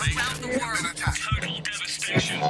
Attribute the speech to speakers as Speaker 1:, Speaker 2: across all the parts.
Speaker 1: throughout the world. Total devastation.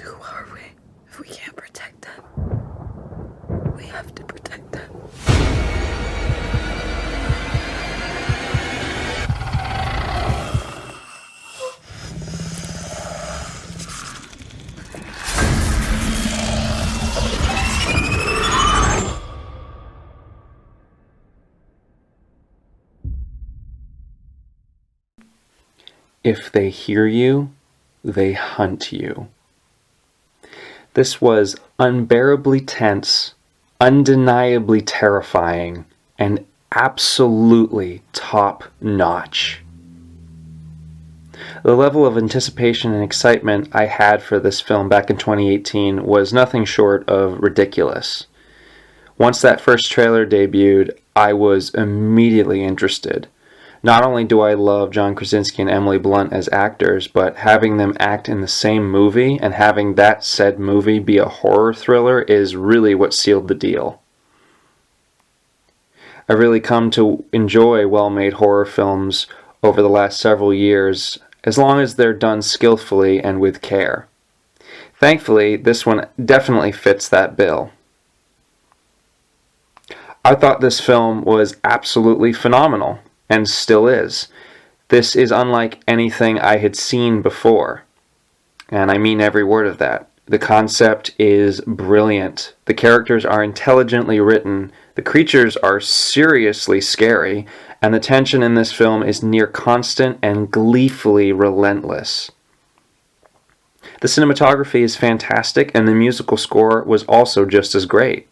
Speaker 2: Who are we if we can't protect them? We have to protect them.
Speaker 3: If they hear you, they hunt you. This was unbearably tense, undeniably terrifying, and absolutely top-notch. The level of anticipation and excitement I had for this film back in 2018 was nothing short of ridiculous. Once that first trailer debuted, I was immediately interested. Not only do I love John Krasinski and Emily Blunt as actors, but having them act in the same movie and having that said movie be a horror thriller is really what sealed the deal. I've really come to enjoy well-made horror films over the last several years, as long as they're done skillfully and with care. Thankfully, this one definitely fits that bill. I thought this film was absolutely phenomenal. And still is. This is unlike anything I had seen before. And I mean every word of that. The concept is brilliant. The characters are intelligently written. The creatures are seriously scary. And the tension in this film is near constant and gleefully relentless. The cinematography is fantastic, and the musical score was also just as great.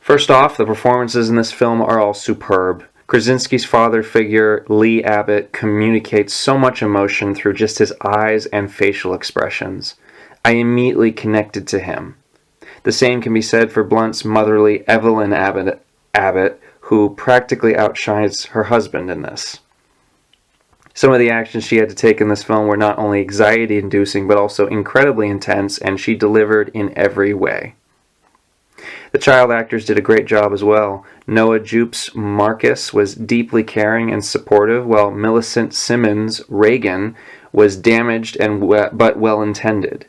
Speaker 3: First off, the performances in this film are all superb. Krasinski's father figure, Lee Abbott, communicates so much emotion through just his eyes and facial expressions. I immediately connected to him. The same can be said for Blunt's motherly Evelyn Abbott, who practically outshines her husband in this. Some of the actions she had to take in this film were not only anxiety-inducing, but also incredibly intense, and she delivered in every way. The child actors did a great job as well. Noah Jupe's Marcus was deeply caring and supportive, while Millicent Simmons' Reagan was damaged but well-intended.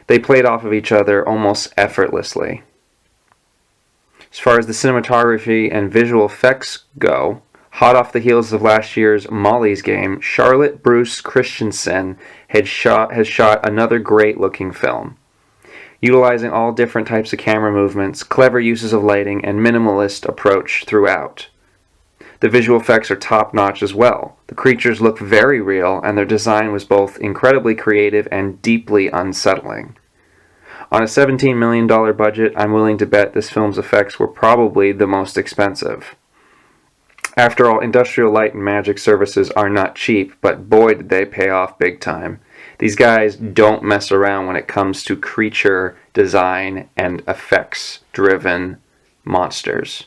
Speaker 3: They played off of each other almost effortlessly. As far as the cinematography and visual effects go, hot off the heels of last year's Molly's Game, Charlotte Bruce Christensen has shot another great-looking film. Utilizing all different types of camera movements, clever uses of lighting, and minimalist approach throughout. The visual effects are top-notch as well. The creatures look very real, and their design was both incredibly creative and deeply unsettling. On a $17 million budget, I'm willing to bet this film's effects were probably the most expensive. After all, industrial light and magic services are not cheap, but boy did they pay off big time. These guys don't mess around when it comes to creature design and effects-driven monsters.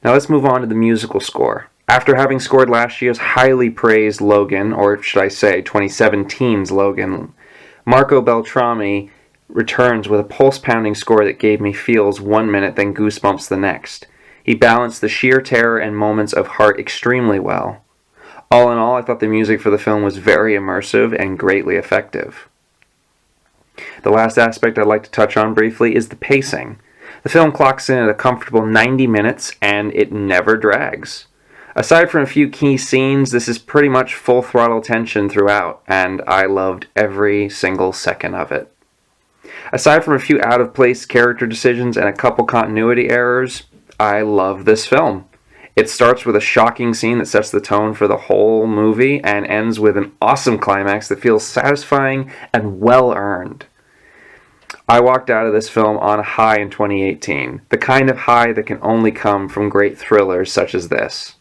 Speaker 3: Now let's move on to the musical score. After having scored last year's highly praised Logan, or should I say 2017's Logan, Marco Beltrami returns with a pulse-pounding score that gave me feels one minute, then goosebumps the next. He balanced the sheer terror and moments of heart extremely well. All in all, I thought the music for the film was very immersive and greatly effective. The last aspect I'd like to touch on briefly is the pacing. The film clocks in at a comfortable 90 minutes, and it never drags. Aside from a few key scenes, this is pretty much full throttle tension throughout, and I loved every single second of it. Aside from a few out-of-place character decisions and a couple continuity errors, I love this film. It starts with a shocking scene that sets the tone for the whole movie and ends with an awesome climax that feels satisfying and well-earned. I walked out of this film on a high in 2018, the kind of high that can only come from great thrillers such as this.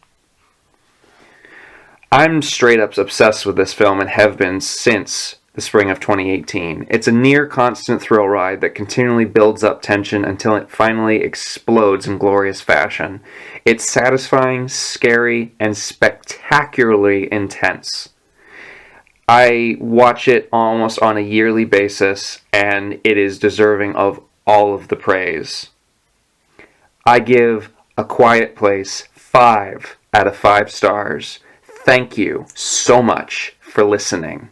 Speaker 3: I'm straight up obsessed with this film and have been since the spring of 2018. It's a near constant thrill ride that continually builds up tension until it finally explodes in glorious fashion. It's satisfying, scary, and spectacularly intense. I watch it almost on a yearly basis, and it is deserving of all of the praise. I give A Quiet Place 5 out of 5 stars. Thank you so much for listening.